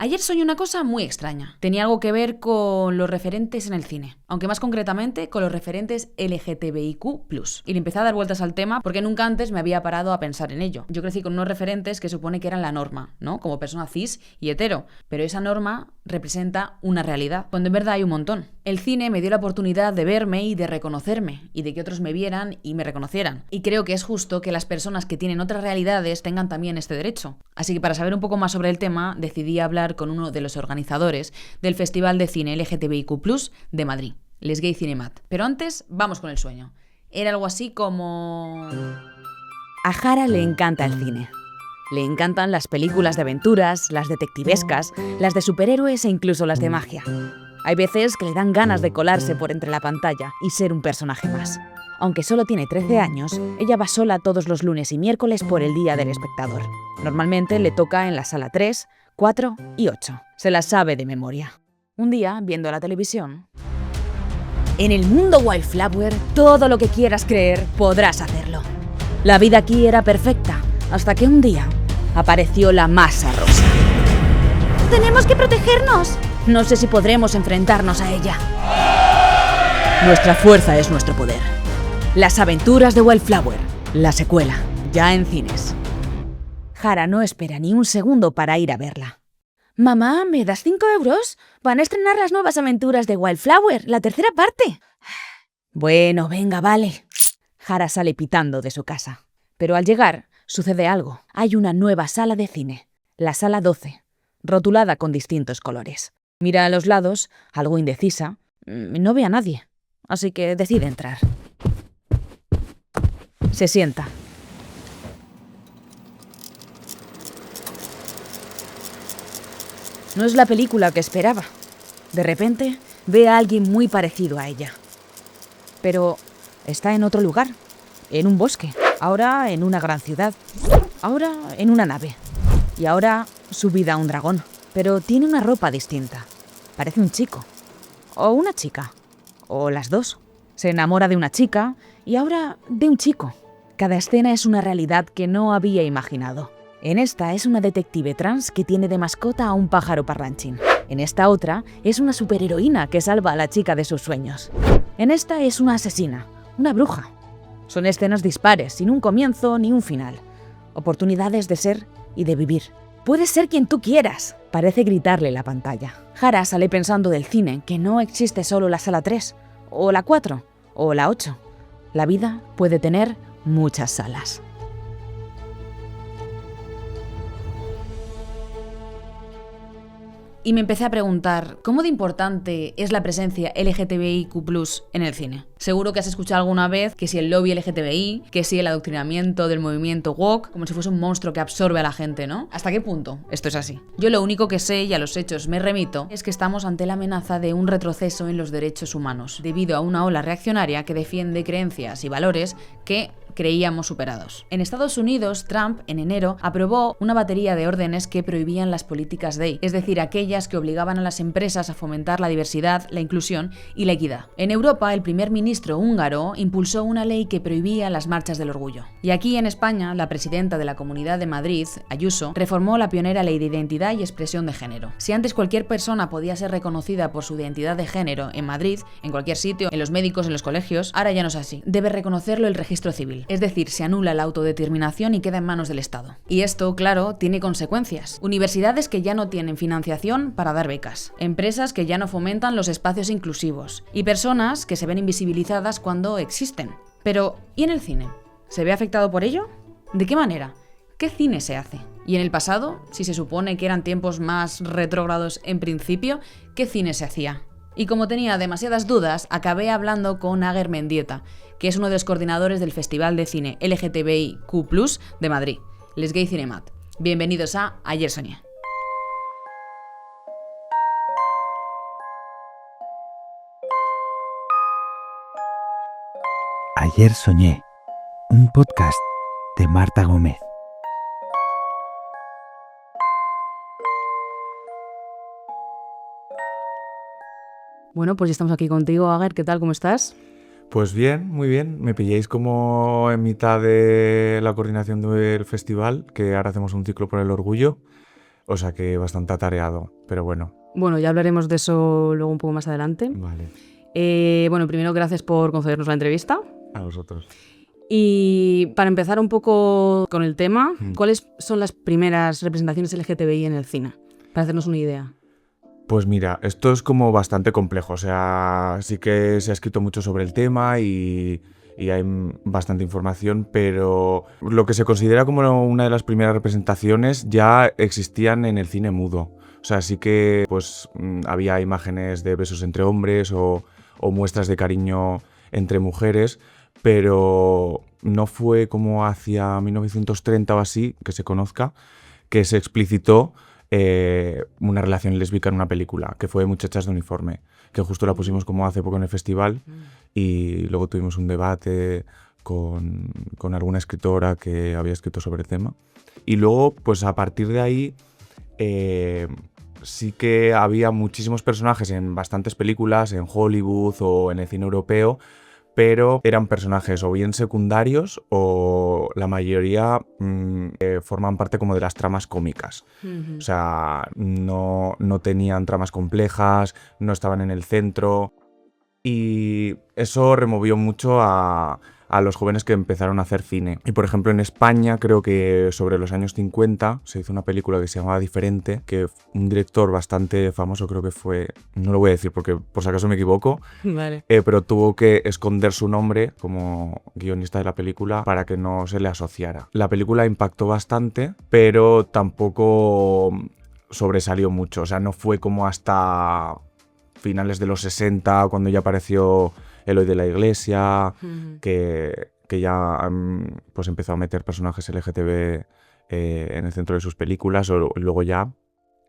Ayer soñé una cosa muy extraña. Tenía algo que ver con los referentes en el cine, aunque más concretamente con los referentes LGTBIQ+. Y le empecé a dar vueltas al tema porque nunca antes me había parado a pensar en ello. Yo crecí con unos referentes que supone que eran la norma, ¿no? Como persona cis y hetero. Pero esa norma representa una realidad, cuando en verdad hay un montón. El cine me dio la oportunidad de verme y de reconocerme, y de que otros me vieran y me reconocieran. Y creo que es justo que las personas que tienen otras realidades tengan también este derecho. Así que para saber un poco más sobre el tema, decidí hablar con uno de los organizadores del Festival de Cine LGTBIQ+ de Madrid, Les Gay Cinemat. Pero antes, vamos con el sueño. Era algo así como... A Jara le encanta el cine. Le encantan las películas de aventuras, las detectivescas, las de superhéroes e incluso las de magia. Hay veces que le dan ganas de colarse por entre la pantalla y ser un personaje más. Aunque solo tiene 13 años, ella va sola todos los lunes y miércoles por el Día del Espectador. Normalmente le toca en la sala 3, 4 y 8. Se las sabe de memoria. Un día, viendo la televisión... En el mundo Wildflower, todo lo que quieras creer, podrás hacerlo. La vida aquí era perfecta, hasta que un día apareció la masa rosa. ¡Tenemos que protegernos! No sé si podremos enfrentarnos a ella. Nuestra fuerza es nuestro poder. Las aventuras de Wildflower, la secuela, ya en cines. Jara no espera ni un segundo para ir a verla. Mamá, ¿me das 5 euros? Van a estrenar las nuevas aventuras de Wildflower, la tercera parte. Bueno, venga, vale. Jara sale pitando de su casa. Pero al llegar, sucede algo. Hay una nueva sala de cine, la sala 12, rotulada con distintos colores. Mira a los lados, algo indecisa. No ve a nadie, así que decide entrar. Se sienta. No es la película que esperaba. De repente, ve a alguien muy parecido a ella. Pero está en otro lugar, en un bosque, ahora en una gran ciudad, ahora en una nave, y ahora subida a un dragón. Pero tiene una ropa distinta. Parece un chico, o una chica, o las dos. Se enamora de una chica y ahora de un chico. Cada escena es una realidad que no había imaginado. En esta es una detective trans que tiene de mascota a un pájaro parlanchín. En esta otra es una superheroína que salva a la chica de sus sueños. En esta es una asesina, una bruja. Son escenas dispares, sin un comienzo ni un final. Oportunidades de ser y de vivir. Puedes ser quien tú quieras, parece gritarle la pantalla. Jara sale pensando del cine que no existe solo la sala 3, o la 4, o la 8. La vida puede tener muchas salas. Y me empecé a preguntar, ¿cómo de importante es la presencia LGTBIQ+ en el cine? Seguro que has escuchado alguna vez que si el lobby LGTBI, que si el adoctrinamiento del movimiento woke, como si fuese un monstruo que absorbe a la gente, ¿no? ¿Hasta qué punto esto es así? Yo lo único que sé, y a los hechos me remito, es que estamos ante la amenaza de un retroceso en los derechos humanos, debido a una ola reaccionaria que defiende creencias y valores que creíamos superados. En Estados Unidos, Trump, en enero, aprobó una batería de órdenes que prohibían las políticas DEI, es decir, aquellas que obligaban a las empresas a fomentar la diversidad, la inclusión y la equidad. En Europa, el primer ministro húngaro impulsó una ley que prohibía las marchas del orgullo. Y aquí en España, la presidenta de la Comunidad de Madrid, Ayuso, reformó la pionera ley de identidad y expresión de género. Si antes cualquier persona podía ser reconocida por su identidad de género en Madrid, en cualquier sitio, en los médicos, en los colegios, ahora ya no es así. Debe reconocerlo el registro civil. Es decir, se anula la autodeterminación y queda en manos del Estado. Y esto, claro, tiene consecuencias. Universidades que ya no tienen financiación para dar becas. Empresas que ya no fomentan los espacios inclusivos. Y personas que se ven invisibilizadas cuando existen. Pero, ¿y en el cine? ¿Se ve afectado por ello? ¿De qué manera? ¿Qué cine se hace? Y en el pasado, si se supone que eran tiempos más retrógrados en principio, ¿qué cine se hacía? Y como tenía demasiadas dudas, acabé hablando con Ager Mendieta, que es uno de los coordinadores del Festival de Cine LGTBIQ+ de Madrid, Les Gay Cinemat. Bienvenidos a Ayer Soñé. Ayer Soñé, un podcast de Marta Gómez. Bueno, pues ya estamos aquí contigo, Ager. ¿Qué tal? ¿Cómo estás? Pues bien, muy bien. Me pilláis como en mitad de la coordinación del festival, que ahora hacemos un ciclo por el orgullo. O sea que bastante atareado, pero bueno. Bueno, ya hablaremos de eso luego un poco más adelante. Vale. Bueno, primero gracias por concedernos la entrevista. A vosotros. Y para empezar un poco con el tema, Mm. ¿cuáles son las primeras representaciones LGTBI en el cine? Para hacernos una idea. Pues mira, esto es como bastante complejo, o sea, sí que se ha escrito mucho sobre el tema y hay bastante información, pero lo que se considera como una de las primeras representaciones ya existían en el cine mudo. O sea, sí que pues había imágenes de besos entre hombres o muestras de cariño entre mujeres, pero no fue como hacia 1930 o así, que se conozca, que se explicitó una relación lésbica en una película, que fue Muchachas de uniforme, que justo la pusimos como hace poco en el festival y luego tuvimos un debate con alguna escritora que había escrito sobre el tema. Y luego, pues a partir de ahí, sí que había muchísimos personajes en bastantes películas, en Hollywood o en el cine europeo, pero eran personajes o bien secundarios o la mayoría forman parte como de las tramas cómicas. O sea, no tenían tramas complejas, no estaban en el centro y eso removió mucho a los jóvenes que empezaron a hacer cine. Y por ejemplo en España creo que sobre los años 50 se hizo una película que se llamaba Diferente, que un director bastante famoso creo que fue, no lo voy a decir porque por si acaso me equivoco, Vale. pero tuvo que esconder su nombre como guionista de la película para que no se le asociara. La película impactó bastante, pero tampoco sobresalió mucho, o sea, no fue como hasta finales de los 60 cuando ya apareció Eloy de la Iglesia, que ya pues empezó a meter personajes LGTB en el centro de sus películas, o luego ya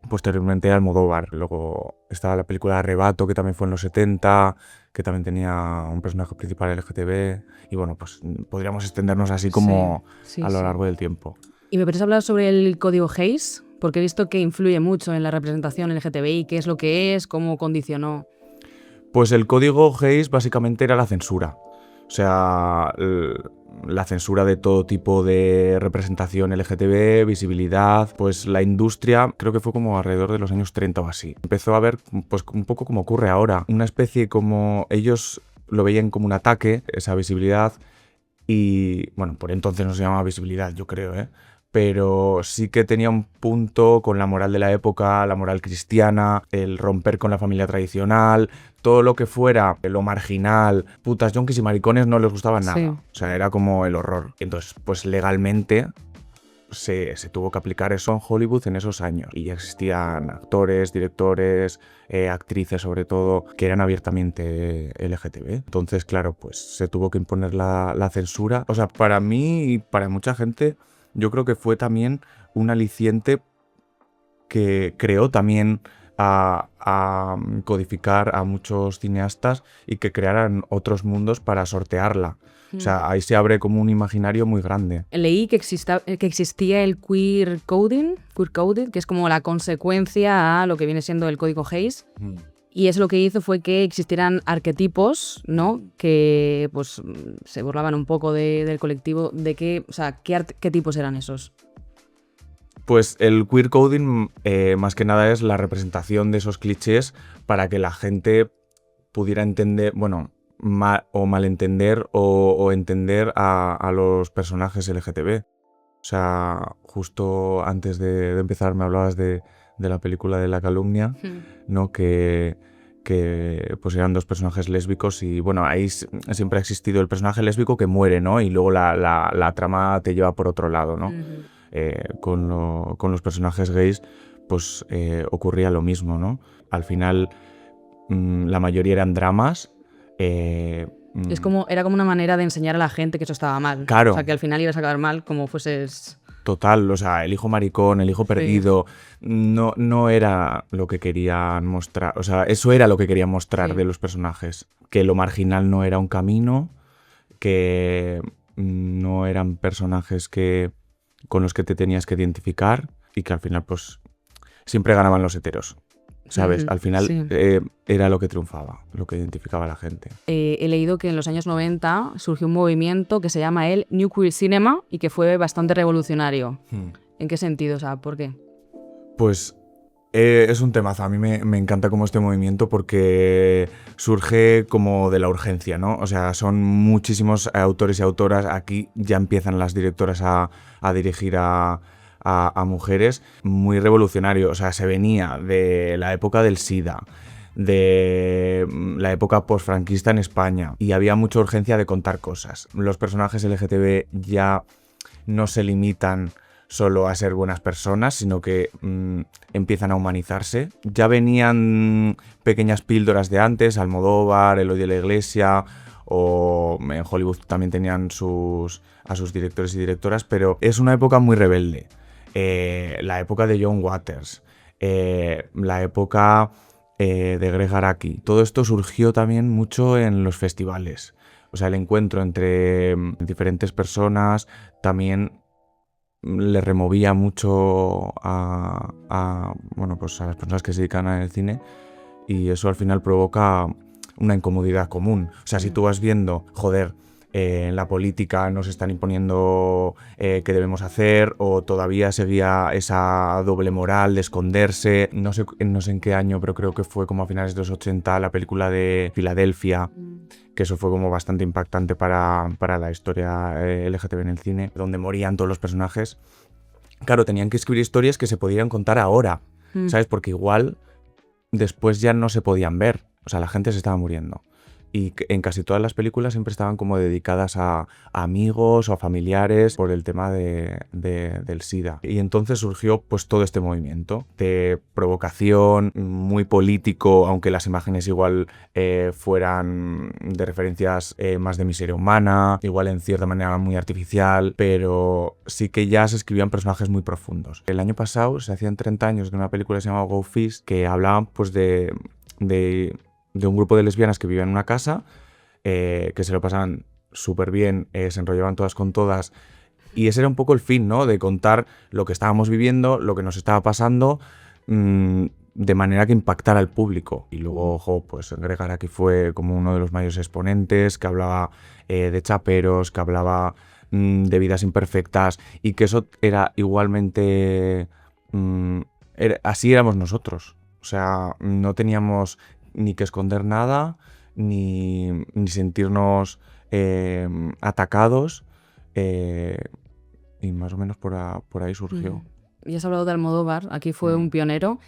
posteriormente Almodóvar. Luego estaba la película Arrebato, que también fue en los 70, que también tenía un personaje principal LGTB, y bueno, pues podríamos extendernos así como Sí, a lo sí. largo del tiempo. ¿Y me podrías hablar sobre el código Hays? Porque he visto que influye mucho en la representación LGTBI, qué es lo que es, cómo condicionó. Pues el código Hays básicamente era la censura. O sea, la censura de todo tipo de representación LGTB, visibilidad. Pues la industria, creo que fue como alrededor de los años 30 o así. Empezó a ver, pues un poco como ocurre ahora, una especie como ellos lo veían como un ataque, esa visibilidad. Y bueno, por entonces no se llamaba visibilidad, yo creo, pero sí que tenía un punto con la moral de la época, la moral cristiana, el romper con la familia tradicional, todo lo que fuera lo marginal, putas, yonkis y maricones no les gustaba nada. Sí. O sea, era como el horror. Entonces, pues legalmente se tuvo que aplicar eso en Hollywood en esos años. Y ya existían actores, directores, actrices sobre todo, que eran abiertamente LGTB. Entonces, claro, pues se tuvo que imponer la censura. O sea, para mí y para mucha gente, yo creo que fue también un aliciente que creó también a codificar a muchos cineastas y que crearan otros mundos para sortearla. O sea, ahí se abre como un imaginario muy grande. Leí que existía el queer coding, que es como la consecuencia a lo que viene siendo el código Hays. Y eso lo que hizo fue que existieran arquetipos, ¿no? Que pues se burlaban un poco del colectivo. De qué, o sea, ¿qué arquetipos eran esos? Pues el queer coding más que nada es la representación de esos clichés para que la gente pudiera entender, bueno, o malentender o entender a los personajes LGTB. O sea, justo antes de empezar me hablabas de la película de La Calumnia, ¿no? Que pues eran dos personajes lésbicos y bueno, ahí siempre ha existido el personaje lésbico que muere, ¿no? Y luego la trama te lleva por otro lado, ¿no? Con los personajes gays pues ocurría lo mismo, ¿no? Al final la mayoría eran dramas. Era como una manera de enseñar a la gente que eso estaba mal. Claro. O sea, que al final ibas a acabar mal como fueses... Total, o sea, el hijo maricón, el hijo perdido, no era lo que querían mostrar. O sea, eso era lo que querían mostrar de los personajes. Que lo marginal no era un camino, que no eran personajes con los que te tenías que identificar y que al final, pues, siempre ganaban los heteros. ¿Sabes? Al final era lo que triunfaba, lo que identificaba a la gente. He leído que en los años 90 surgió un movimiento que se llama el New Queer Cinema y que fue bastante revolucionario. ¿En qué sentido? O sea, ¿por qué? Pues es un temazo. A mí me encanta como este movimiento porque surge como de la urgencia, ¿no? O sea, son muchísimos autores y autoras. Aquí ya empiezan las directoras a dirigir a mujeres. Muy revolucionario. O sea, se venía de la época del SIDA, de la época postfranquista en España, y había mucha urgencia de contar cosas. Los personajes LGTB ya no se limitan solo a ser buenas personas, sino que empiezan a humanizarse. Ya venían pequeñas píldoras de antes, Almodóvar, Eloy de la Iglesia, o en Hollywood también tenían a sus directores y directoras, pero es una época muy rebelde. La época de John Waters, la época de Greg Araki. Todo esto surgió también mucho en los festivales. O sea, el encuentro entre diferentes personas también le removía mucho bueno, pues a las personas que se dedican al cine, y eso al final provoca una incomodidad común. O sea, si tú vas viendo, joder, en la política nos están imponiendo qué debemos hacer, o todavía seguía esa doble moral de esconderse. No sé en qué año, pero creo que fue como a finales de los 80, la película de Filadelfia, que eso fue como bastante impactante para la historia LGTB en el cine, donde morían todos los personajes. Claro, tenían que escribir historias que se pudieran contar ahora, ¿sabes? Porque igual después ya no se podían ver. O sea, la gente se estaba muriendo. Y en casi todas las películas siempre estaban como dedicadas a amigos o a familiares por el tema del SIDA. Y entonces surgió pues todo este movimiento de provocación, muy político, aunque las imágenes igual fueran de referencias más de miseria humana, igual en cierta manera muy artificial, pero sí que ya se escribían personajes muy profundos. El año pasado se hacían 30 años de una película que se llamaba Go Fish, que hablaban pues de un grupo de lesbianas que vivían en una casa, que se lo pasaban súper bien, se enrollaban todas con todas, y ese era un poco el fin, ¿no? De contar lo que estábamos viviendo, lo que nos estaba pasando, de manera que impactara al público. Y luego, ojo, pues Greg Araki fue como uno de los mayores exponentes, que hablaba de chaperos, que hablaba de vidas imperfectas, y que eso era igualmente... así éramos nosotros. O sea, no teníamos ni que esconder nada, ni sentirnos atacados, y más o menos por ahí surgió. Y has hablado de Almodóvar, aquí fue un pionero,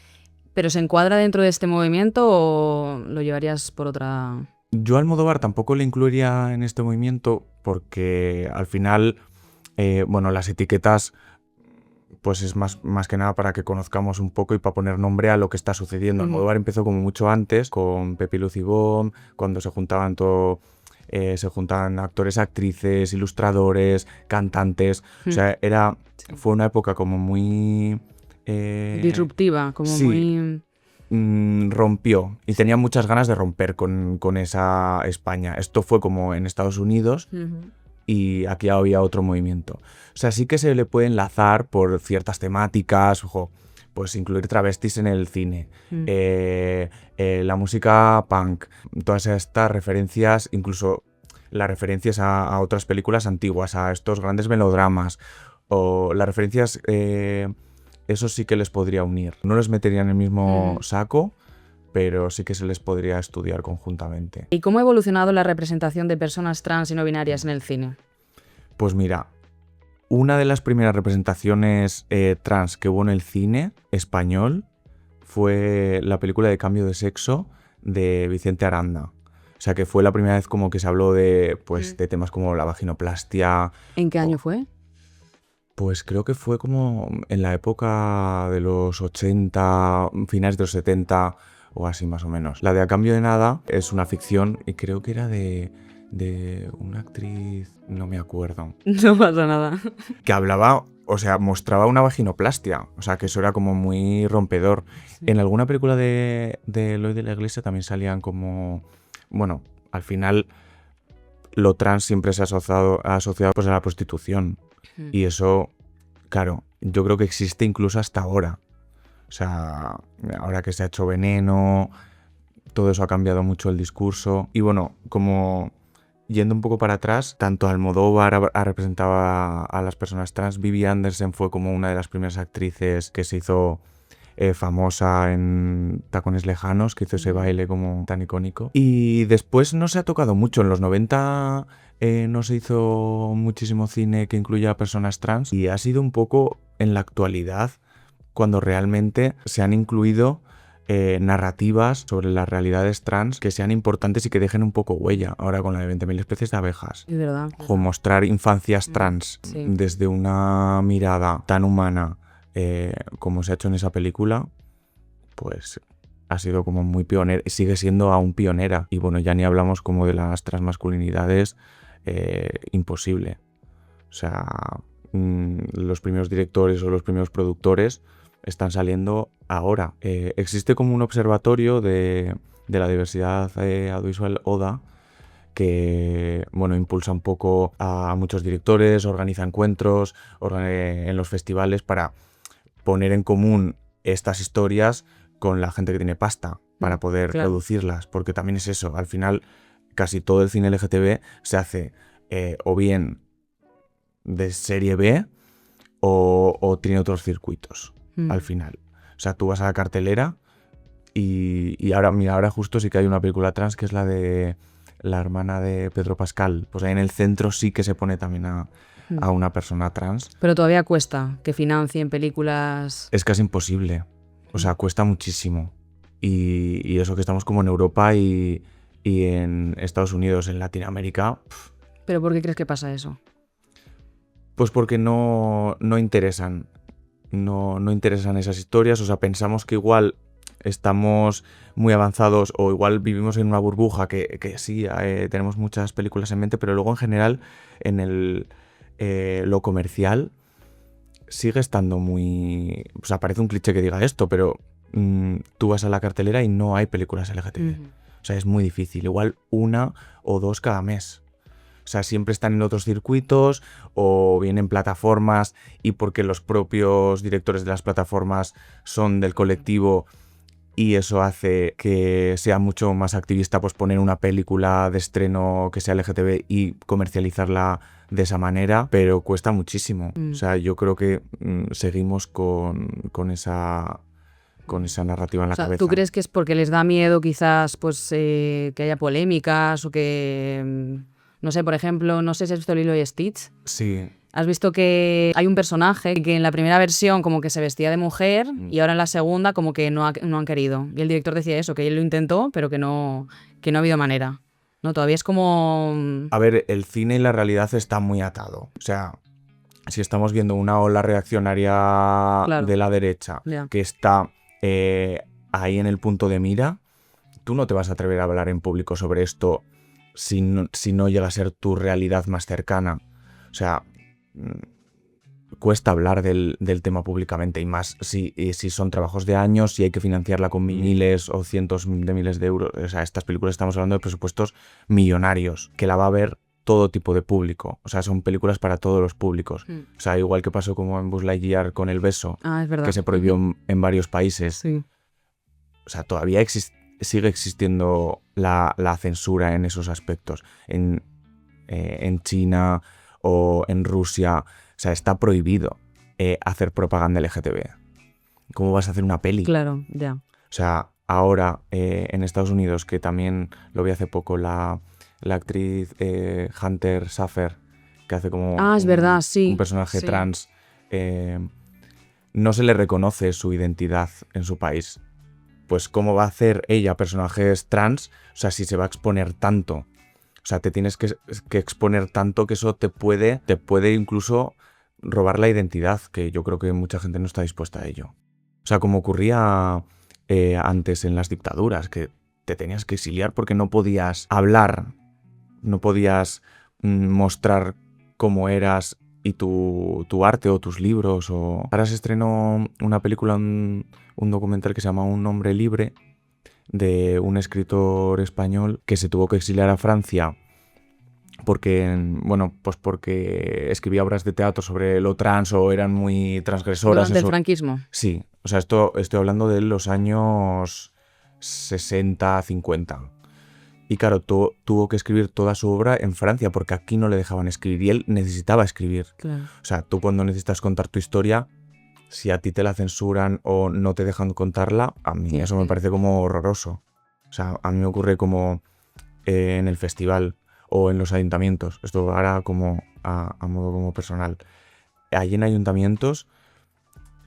pero ¿se encuadra dentro de este movimiento o lo llevarías por otra...? Yo a Almodóvar tampoco le incluiría en este movimiento porque al final, bueno, las etiquetas pues es más que nada para que conozcamos un poco y para poner nombre a lo que está sucediendo. Almodóvar empezó como mucho antes, con Pepi Lucibón, cuando se juntaban actores, actrices, ilustradores, cantantes. O sea, fue una época como muy... disruptiva, como sí, muy... rompió, y tenía muchas ganas de romper con esa España. Esto fue como en Estados Unidos, y aquí había otro movimiento. O sea, sí que se le puede enlazar por ciertas temáticas, ojo, pues incluir travestis en el cine, la música punk, todas estas referencias, incluso las referencias a otras películas antiguas, a estos grandes melodramas, o las referencias, eso sí que les podría unir. No les metería en el mismo saco, pero sí que se les podría estudiar conjuntamente. ¿Y cómo ha evolucionado la representación de personas trans y no binarias en el cine? Pues mira, una de las primeras representaciones trans que hubo en el cine español fue la película de Cambio de Sexo de Vicente Aranda. O sea, que fue la primera vez como que se habló de temas como la vaginoplastia. ¿En qué año fue? Pues creo que fue como en la época de los 80, finales de los 70 o así más o menos. La de A Cambio de Nada es una ficción y creo que era de una actriz, no me acuerdo. No pasa nada. Que hablaba, o sea, mostraba una vaginoplastia. O sea, que eso era como muy rompedor. Sí. En alguna película de Eloy de la Iglesia también salían como... Bueno, al final lo trans siempre se ha asociado pues a la prostitución. Y eso, claro, yo creo que existe incluso hasta ahora. O sea, ahora que se ha hecho Veneno, todo eso ha cambiado mucho el discurso. Y bueno, como yendo un poco para atrás, tanto Almodóvar ha representado a las personas trans. Vivi Anderson fue como una de las primeras actrices que se hizo famosa en Tacones Lejanos, que hizo ese baile como tan icónico. Y después no se ha tocado mucho. En los 90 no se hizo muchísimo cine que incluya a personas trans y ha sido un poco en la actualidad cuando realmente se han incluido narrativas sobre las realidades trans que sean importantes y que dejen un poco huella. Ahora con la de 20.000 especies de abejas. Es verdad. O mostrar infancias trans desde una mirada tan humana como se ha hecho en esa película, pues ha sido como muy pionera, sigue siendo aún pionera. Y bueno, ya ni hablamos como de las transmasculinidades, imposible. O sea, los primeros directores o los primeros productores están saliendo ahora. Existe como un observatorio de la diversidad audiovisual ODA que, bueno, impulsa un poco a muchos directores, organiza encuentros en los festivales para poner en común estas historias con la gente que tiene pasta para poder producirlas, porque también es eso, al final casi todo el cine LGTB se hace o bien de serie B o tiene otros circuitos al final. O sea, tú vas a la cartelera y ahora, mira, ahora justo sí que hay una película trans que es la de la hermana de Pedro Pascal. Pues ahí en el centro sí que se pone también a una persona trans. Pero todavía cuesta que financien películas... Es casi imposible. O sea, cuesta muchísimo. Y eso que estamos como en Europa y en Estados Unidos, en Latinoamérica... ¿Pero por qué crees que pasa eso? Pues porque no interesan. No interesan esas historias. O sea, pensamos que igual estamos muy avanzados o igual vivimos en una burbuja que sí, tenemos muchas películas en mente, pero luego en general en lo comercial sigue estando muy... O sea, parece un cliché que diga esto, pero tú vas a la cartelera y no hay películas LGTB. O sea, es muy difícil. Igual 1 o 2 cada mes. O sea, siempre están en otros circuitos o bien en plataformas y porque los propios directores de las plataformas son del colectivo y eso hace que sea mucho más activista pues poner una película de estreno que sea LGTB y comercializarla de esa manera, pero cuesta muchísimo. O sea, yo creo que seguimos con esa narrativa en la cabeza. ¿Tú crees que es porque les da miedo quizás pues que haya polémicas o que... No sé, por ejemplo, no sé si has visto Lilo y Stitch. Sí. Has visto que hay un personaje que en la primera versión como que se vestía de mujer y ahora en la segunda como que no han querido. Y el director decía eso, que él lo intentó, pero que no ha habido manera. ¿No? Todavía es como... A ver, el cine y la realidad está muy atado. O sea, si estamos viendo una ola reaccionaria de la derecha que está ahí en el punto de mira, tú no te vas a atrever a hablar en público sobre esto si no llega a ser tu realidad más cercana. O sea, cuesta hablar del tema públicamente y más si son trabajos de años y hay que financiarla con miles o cientos de miles de euros. O sea, estas películas estamos hablando de presupuestos millonarios, que la va a ver todo tipo de público. O sea, son películas para todos los públicos. O sea, igual que pasó como en Buzz Lightyear con El beso, es verdad, que se prohibió en varios países. Sí. O sea, todavía sigue existiendo la censura en esos aspectos. En China o en Rusia, o sea, está prohibido hacer propaganda LGTB. ¿Cómo vas a hacer una peli? Claro, ya. O sea, ahora en Estados Unidos, que también lo vi hace poco, la actriz Hunter Schafer, que hace como es verdad, sí. un personaje trans, no se le reconoce su identidad en su país. Pues ¿cómo va a hacer ella personajes trans? O sea, si se va a exponer tanto. O sea, te tienes que exponer tanto que eso te puede incluso robar la identidad, que yo creo que mucha gente no está dispuesta a ello. O sea, como ocurría antes en las dictaduras, que te tenías que exiliar porque no podías hablar, no podías mostrar cómo eras y tu arte o tus libros. Ahora se estrenó una película, un documental que se llama Un hombre libre, de un escritor español que se tuvo que exiliar a Francia porque escribía obras de teatro sobre lo trans o eran muy transgresoras. ¿Durante el franquismo? Sí, o sea, estoy hablando de los años 60, 50. Y claro, tuvo que escribir toda su obra en Francia porque aquí no le dejaban escribir y él necesitaba escribir. Claro. O sea, tú cuando necesitas contar tu historia si a ti te la censuran o no te dejan contarla, a mí eso me parece como horroroso. O sea, a mí me ocurre como en el festival o en los ayuntamientos. Esto ahora como a modo como personal. Hay en ayuntamientos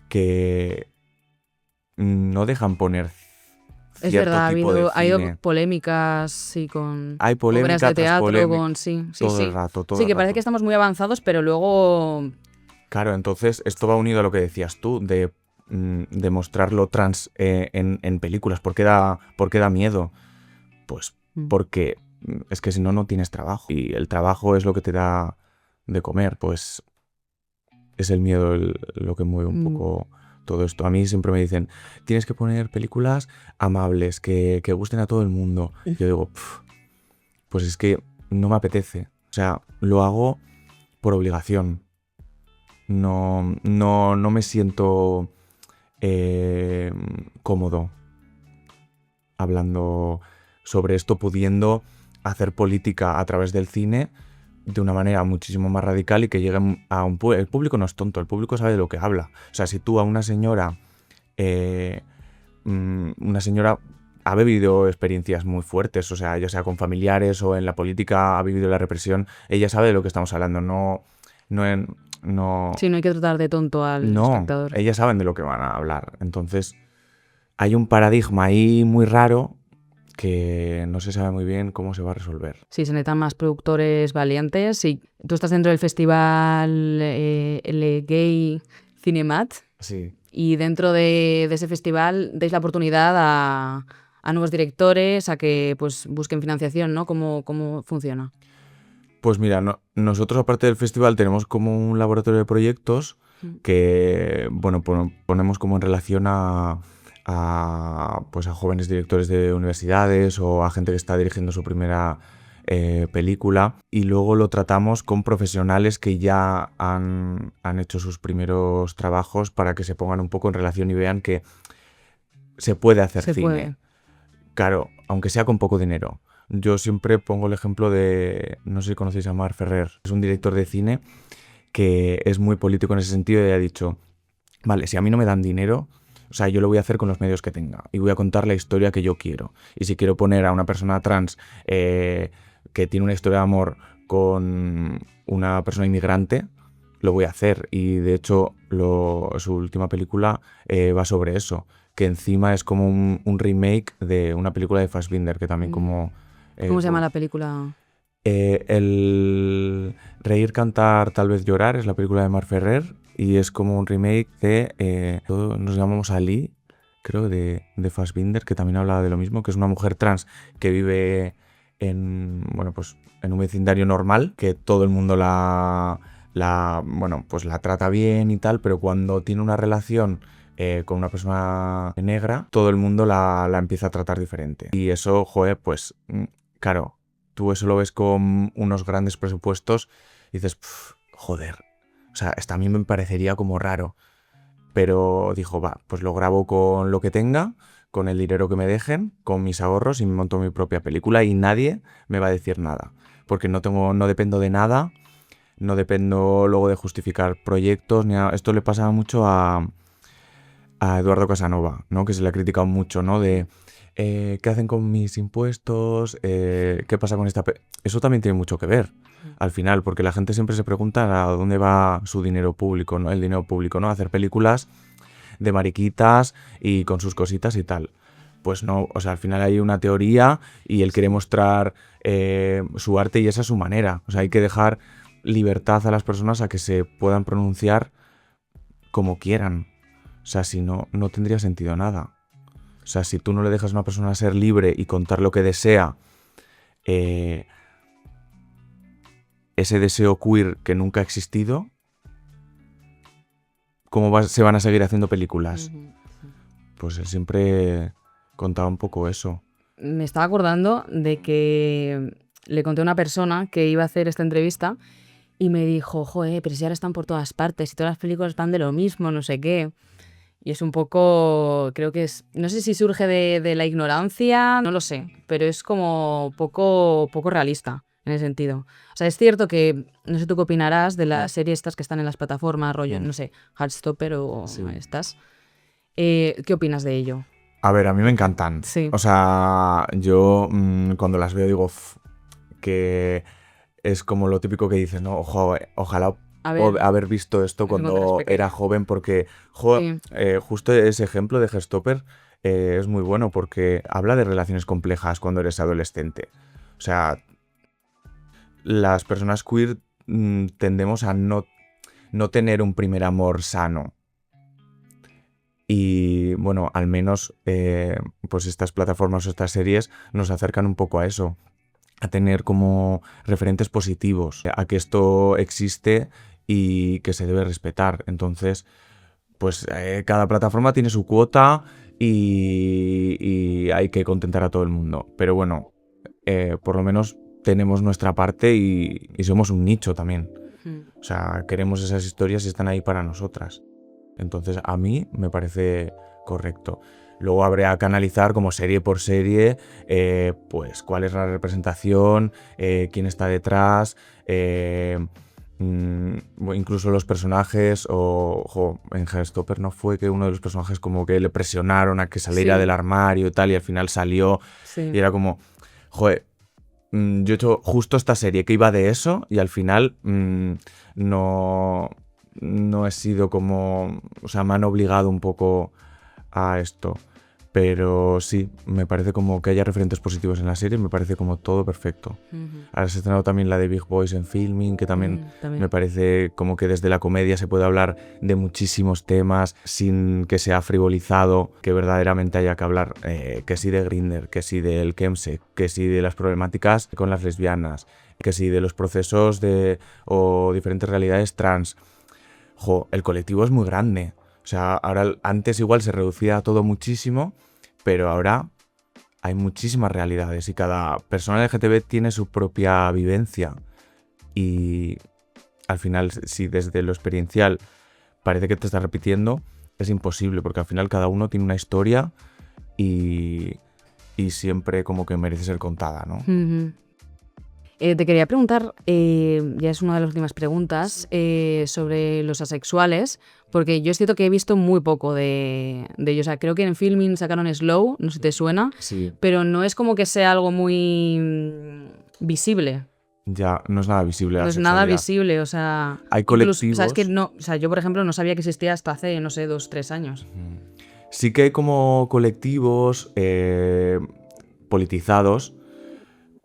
que no dejan poner Es cierto verdad, tipo de ha habido cine. polémicas, sí, con Hay obras polémica de tras teatro, polémica sí, todo sí. el rato, todo Sí, el que parece rato. que estamos muy avanzados, pero luego... Claro, entonces esto va unido a lo que decías tú, de mostrarlo trans en películas. ¿Por qué da miedo? Pues porque es que si no, no tienes trabajo. Y el trabajo es lo que te da de comer. Pues es el miedo lo que mueve un poco todo esto. A mí siempre me dicen, tienes que poner películas amables, que gusten a todo el mundo. Yo digo, pues es que no me apetece. O sea, lo hago por obligación. No me siento cómodo hablando sobre esto, pudiendo hacer política a través del cine de una manera muchísimo más radical y que llegue a un público. El público no es tonto, el público sabe de lo que habla. O sea, si tú a una señora ha vivido experiencias muy fuertes, o sea, ya sea con familiares o en la política ha vivido la represión, ella sabe de lo que estamos hablando, no, Sí, no hay que tratar de tonto al espectador. ellas saben de lo que van a hablar. Entonces, hay un paradigma ahí muy raro que no se sabe muy bien cómo se va a resolver. Sí, se necesitan más productores valientes. Sí, tú estás dentro del festival el Gay Cinemat Sí. y dentro de ese festival dais la oportunidad a nuevos directores a que pues busquen financiación, ¿no? ¿Cómo funciona? Pues mira, nosotros aparte del festival tenemos como un laboratorio de proyectos que, bueno, ponemos como en relación pues a jóvenes directores de universidades o a gente que está dirigiendo su primera película, y luego lo tratamos con profesionales que ya han hecho sus primeros trabajos para que se pongan un poco en relación y vean que se puede hacer Se cine. puede. Claro, aunque sea con poco dinero. Yo siempre pongo el ejemplo de, no sé si conocéis a Marc Ferrer, es un director de cine que es muy político en ese sentido y ha dicho, vale, si a mí no me dan dinero, o sea, yo lo voy a hacer con los medios que tenga y voy a contar la historia que yo quiero. Y si quiero poner a una persona trans que tiene una historia de amor con una persona inmigrante, lo voy a hacer. Y de hecho, su última película va sobre eso, que encima es como un remake de una película de Fassbinder, que también como... ¿Cómo se llama la película? El Reír, Cantar, Tal vez Llorar es la película de Marc Ferrer y es como un remake de Todos nos llamamos Ali, creo, de Fassbinder, que también habla de lo mismo, que es una mujer trans que vive bueno, pues en un vecindario normal, que todo el mundo bueno, pues la trata bien y tal, pero cuando tiene una relación con una persona negra, todo el mundo la empieza a tratar diferente. Y eso, joder, pues claro, tú eso lo ves con unos grandes presupuestos y dices, joder, o sea, esto a mí me parecería como raro. Pero dijo, va, pues lo grabo con lo que tenga, con el dinero que me dejen, con mis ahorros y me monto mi propia película y nadie me va a decir nada. Porque no dependo de nada, no dependo luego de justificar proyectos, ni nada. Esto le pasa mucho a Eduardo Casanova, ¿no? Que se le ha criticado mucho, ¿no? De ¿qué hacen con mis impuestos? ¿Qué pasa con esta? Eso también tiene mucho que ver al final, porque la gente siempre se pregunta a dónde va su dinero público, ¿no? El dinero público, ¿no? Hacer películas de mariquitas y con sus cositas y tal. Pues no, o sea, al final hay una teoría y él quiere mostrar su arte y esa es su manera. O sea, hay que dejar libertad a las personas a que se puedan pronunciar como quieran. O sea, si no, no tendría sentido nada. O sea, si tú no le dejas a una persona ser libre y contar lo que desea, ese deseo queer que nunca ha existido, ¿cómo se van a seguir haciendo películas? Pues él siempre contaba un poco eso. Me estaba acordando de que le conté a una persona que iba a hacer esta entrevista y me dijo, joder, pero si ahora están por todas partes y todas las películas van de lo mismo, no sé qué. Y es un poco, creo que es, no sé si surge de la ignorancia, no lo sé, pero es como poco realista en ese sentido. O sea, es cierto que, no sé tú qué opinarás de las series estas que están en las plataformas, rollo, no sé, Heartstopper o estas. ¿Qué opinas de ello? A ver, a mí me encantan. Sí. O sea, yo cuando las veo digo que es como lo típico que dices, ¿no? Ojalá haber visto esto cuando era joven, porque justo ese ejemplo de Heartstopper es muy bueno porque habla de relaciones complejas cuando eres adolescente. O sea, las personas queer tendemos a no tener un primer amor sano. Y bueno, al menos pues estas plataformas o estas series nos acercan un poco a eso, a tener como referentes positivos, a que esto existe y que se debe respetar. Entonces, pues cada plataforma tiene su cuota y hay que contentar a todo el mundo. Pero bueno, por lo menos tenemos nuestra parte y somos un nicho también. O sea, queremos esas historias y están ahí para nosotras. Entonces, a mí me parece correcto. Luego habría que analizar como serie por serie, pues cuál es la representación, quién está detrás, incluso los personajes, en Heartstopper no fue que uno de los personajes como que le presionaron a que saliera del armario y tal, y al final salió, y era como, joder, yo he hecho justo esta serie que iba de eso, y al final no he sido como, o sea, me han obligado un poco a esto. Pero sí, me parece como que haya referentes positivos en la serie, me parece como todo perfecto. Ahora se ha estrenado también la de Big Boys en Filming, que también me parece como que desde la comedia se puede hablar de muchísimos temas sin que sea frivolizado, que verdaderamente haya que hablar que sí de Grindr, que sí del chemsex, que sí de las problemáticas con las lesbianas, que sí de los procesos o diferentes realidades trans. El colectivo es muy grande. O sea, ahora antes igual se reducía todo muchísimo, pero ahora hay muchísimas realidades y cada persona LGTB tiene su propia vivencia. Y al final, si desde lo experiencial parece que te estás repitiendo, es imposible, porque al final cada uno tiene una historia y siempre como que merece ser contada, ¿no? Te quería preguntar, ya es una de las últimas preguntas, sobre los asexuales, porque yo es cierto que he visto muy poco de ellos. O sea, creo que en Filming sacaron Slow, no sé si te suena, pero no es como que sea algo muy visible. Ya, no es nada visible. No es nada visible, o sea... Hay colectivos... Incluso, ¿sabes? Que no, o sea, yo, por ejemplo, no sabía que existía hasta hace, no sé, 2-3 años. Sí que hay como colectivos politizados,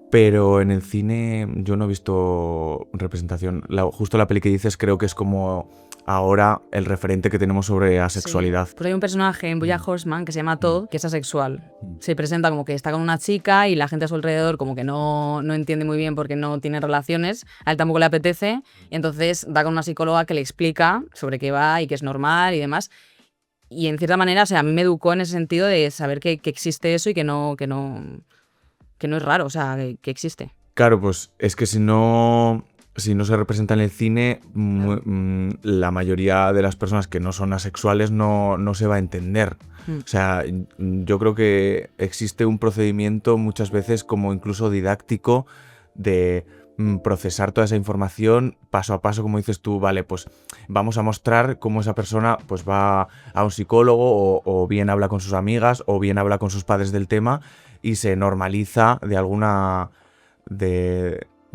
pero en el cine yo no he visto representación. Justo la peli que dices creo que es como ahora el referente que tenemos sobre asexualidad. Pues hay un personaje en BoJack Horseman que se llama Todd, que es asexual. Se presenta como que está con una chica y la gente a su alrededor como que no entiende muy bien porque no tiene relaciones. A él tampoco le apetece. Y entonces da con una psicóloga que le explica sobre qué va y que es normal y demás. Y en cierta manera, o sea, a mí me educó en ese sentido de saber que existe eso y que no es raro, o sea, que existe. Claro, pues es que si no se representa en el cine, la mayoría de las personas que no son asexuales no se va a entender. O sea, yo creo que existe un procedimiento muchas veces como incluso didáctico de procesar toda esa información paso a paso, como dices tú, vale, pues vamos a mostrar cómo esa persona pues va a un psicólogo o bien habla con sus amigas o bien habla con sus padres del tema y se normaliza de alguna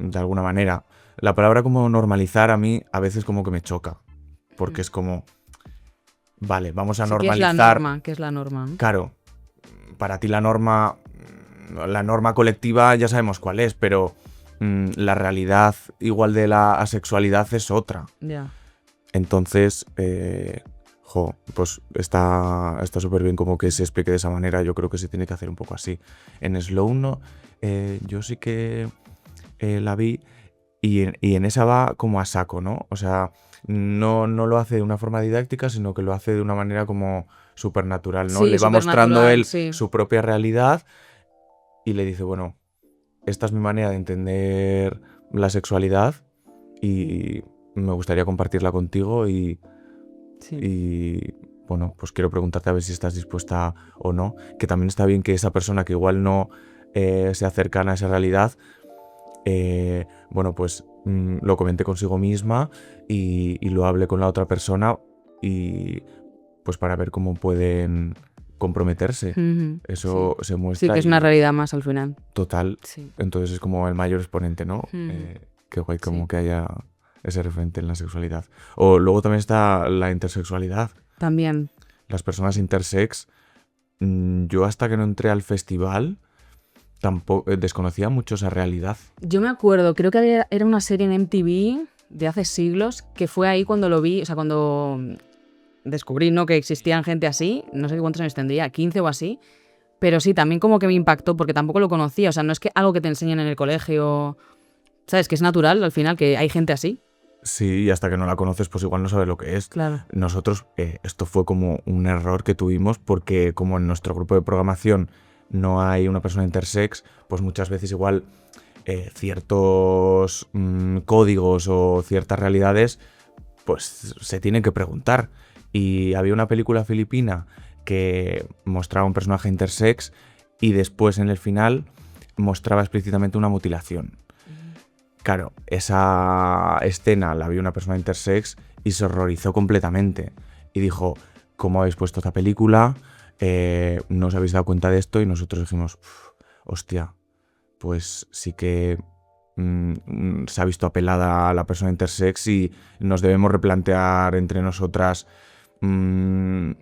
manera. La palabra como normalizar a mí a veces como que me choca, porque es como, vale, vamos a normalizar. ¿Qué es la norma? Claro, para ti la norma colectiva ya sabemos cuál es, pero la realidad igual de la asexualidad es otra. Ya. Entonces, pues está súper bien como que se explique de esa manera. Yo creo que se tiene que hacer un poco así. En Slow no, yo sí que la vi y en esa va como a saco, ¿no? O sea, no lo hace de una forma didáctica, sino que lo hace de una manera como súper natural, ¿no? Sí, le va mostrando él sí. su propia realidad y le dice, bueno, esta es mi manera de entender la sexualidad y me gustaría compartirla contigo y bueno, pues quiero preguntarte a ver si estás dispuesta o no. Que también está bien que esa persona que igual no sea cercana a esa realidad bueno, pues lo comente consigo misma y lo hable con la otra persona y pues para ver cómo pueden comprometerse. Ujú, Eso se sí, muestra que es y una realidad más al final. total. Sí. Entonces es como el mayor exponente, ¿no? Ujú. Qué guay como Sí. que haya ese referente en la sexualidad. O luego también está la intersexualidad. También. Las personas intersex, yo hasta que no entré al festival tampoco desconocía mucho esa realidad. Yo me acuerdo, creo que era una serie en MTV de hace siglos, que fue ahí cuando lo vi, o sea, cuando descubrí, ¿no?, que existían gente así, no sé cuántos años tendría, 15 o así, pero sí, también como que me impactó porque tampoco lo conocía, o sea, no es que algo que te enseñen en el colegio, ¿sabes? Que es natural al final que hay gente así. Sí, y hasta que no la conoces, pues igual no sabes lo que es. Claro. Nosotros, esto fue como un error que tuvimos porque como en nuestro grupo de programación no hay una persona intersex, pues muchas veces igual ciertos códigos o ciertas realidades pues se tienen que preguntar. Y había una película filipina que mostraba un personaje intersex y después en el final mostraba explícitamente una mutilación. Claro, esa escena la vio una persona intersex y se horrorizó completamente. Y dijo, ¿cómo habéis puesto esta película? ¿No os habéis dado cuenta de esto? Y nosotros dijimos, hostia, pues sí que se ha visto apelada a la persona intersex y nos debemos replantear entre nosotras un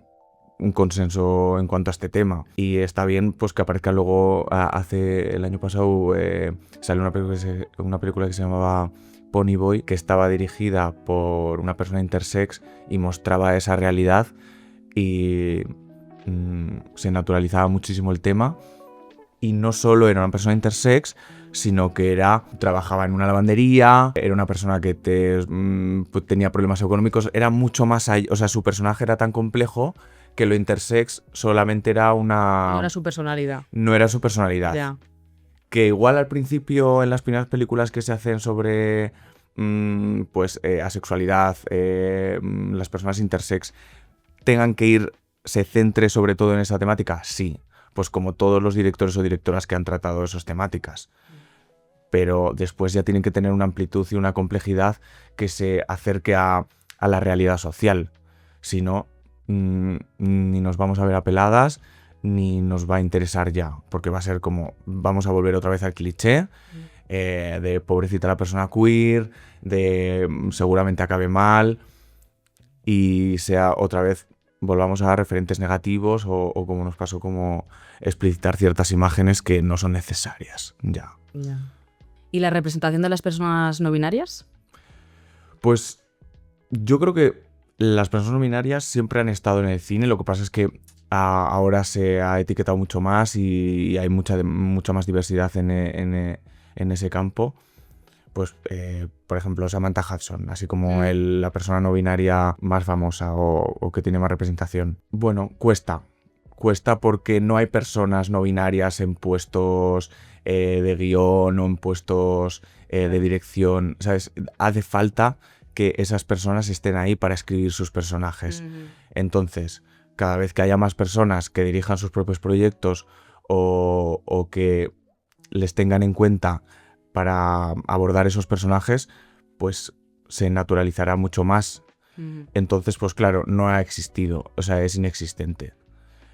consenso en cuanto a este tema. Y está bien pues que aparezca luego, el año pasado salió una película que se llamaba Pony Boy, que estaba dirigida por una persona intersex y mostraba esa realidad y se naturalizaba muchísimo el tema. Y no solo era una persona intersex, sino que trabajaba en una lavandería, era una persona que tenía problemas económicos, era mucho más allá, o sea, su personaje era tan complejo que lo intersex solamente era No era su personalidad. No era su personalidad. Ya. Que igual al principio, en las primeras películas que se hacen sobre asexualidad, las personas intersex se centre sobre todo en esa temática, sí. Pues como todos los directores o directoras que han tratado esas temáticas. Pero después ya tienen que tener una amplitud y una complejidad que se acerque a la realidad social. Si no, ni nos vamos a ver apeladas, ni nos va a interesar ya. Porque va a ser como, vamos a volver otra vez al cliché de pobrecita la persona queer, de seguramente acabe mal, y sea otra vez, volvamos a referentes negativos o como nos pasó, como explicitar ciertas imágenes que no son necesarias ya. ¿Y la representación de las personas no binarias? Pues yo creo que las personas no binarias siempre han estado en el cine, lo que pasa es que ahora se ha etiquetado mucho más y hay mucha más diversidad en ese campo. Pues, por ejemplo, Samantha Hudson, así como la persona no binaria más famosa o que tiene más representación. Bueno, cuesta porque no hay personas no binarias en puestos de guión o en puestos de dirección, ¿sabes? Hace falta que esas personas estén ahí para escribir sus personajes. Entonces, cada vez que haya más personas que dirijan sus propios proyectos o que les tengan en cuenta para abordar esos personajes, pues se naturalizará mucho más. Entonces, pues claro, no ha existido, o sea, es inexistente.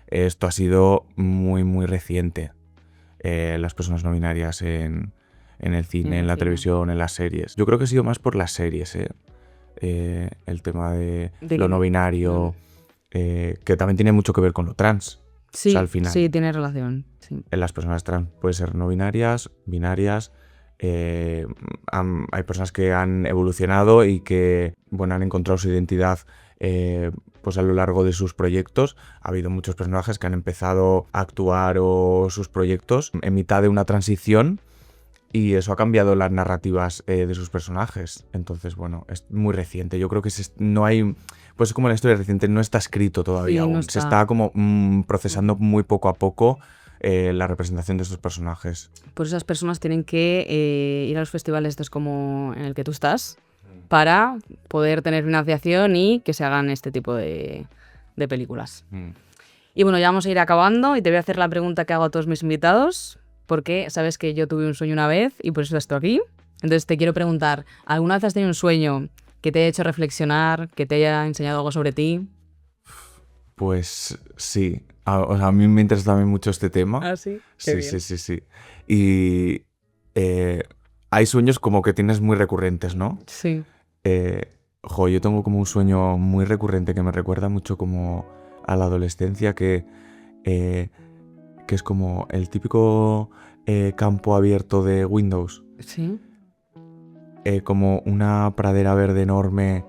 Esto ha sido muy, muy reciente. Las personas no binarias en el cine, en la televisión, en las series. Yo creo que ha sido más por las series, el tema de lo no binario, que también tiene mucho que ver con lo trans. Sí, o sea, al final, sí, tiene relación. Sí. Las personas trans pueden ser no binarias, hay personas que han evolucionado y que, bueno, han encontrado su identidad pues a lo largo de sus proyectos. Ha habido muchos personajes que han empezado a actuar sus proyectos en mitad de una transición y eso ha cambiado las narrativas de sus personajes. Entonces, bueno, es muy reciente. Yo creo que no hay... Pues como la historia reciente, no está escrito todavía aún. Se está como procesando muy poco a poco la representación de estos personajes. Pues esas personas tienen que ir a los festivales estos como en el que tú estás para poder tener financiación y que se hagan este tipo de películas. Y bueno, ya vamos a ir acabando y te voy a hacer la pregunta que hago a todos mis invitados, porque sabes que yo tuve un sueño una vez y por eso estoy aquí. Entonces te quiero preguntar, ¿alguna vez has tenido un sueño que te haya hecho reflexionar, que te haya enseñado algo sobre ti? Pues sí. O sea, a mí me interesa también mucho este tema. ¿Ah, sí? Sí. Y hay sueños como que tienes muy recurrentes, ¿no? Sí. Yo tengo como un sueño muy recurrente que me recuerda mucho como a la adolescencia, que es como el típico campo abierto de Windows. Sí. Como una pradera verde enorme,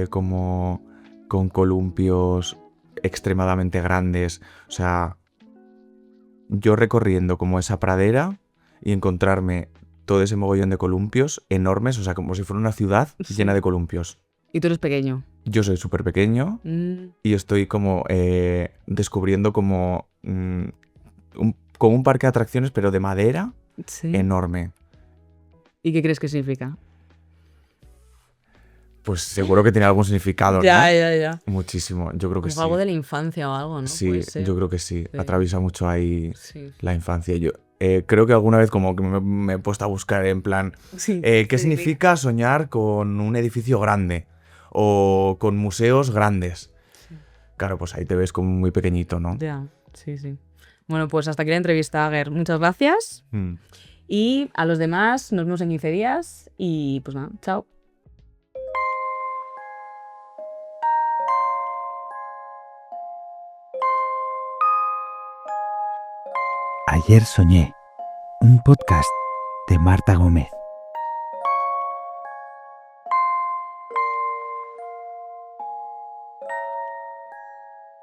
como con columpios extremadamente grandes. O sea, yo recorriendo como esa pradera y encontrarme todo ese mogollón de columpios enormes, o sea, como si fuera una ciudad llena de columpios. ¿Y tú eres pequeño? Yo soy súper pequeño y estoy como descubriendo como como un parque de atracciones, pero de madera, Sí. enorme. ¿Y qué crees que significa? Pues seguro que tiene algún significado, ¿no? Ya. Muchísimo, yo creo que Como sí. algo de la infancia o algo, ¿no? Sí, Puede ser. yo creo que sí. Sí. Atraviesa mucho ahí Sí. la infancia. Yo creo que alguna vez como que me he puesto a buscar en plan, Sí. ¿qué significa soñar con un edificio grande? O con museos grandes. Sí. Claro, pues ahí te ves como muy pequeñito, ¿no? Ya, sí. Bueno, pues hasta aquí la entrevista, Ager. Muchas gracias. Y a los demás nos vemos en 15 días y pues nada, chao. Ayer soñé, un podcast de Marta Gómez.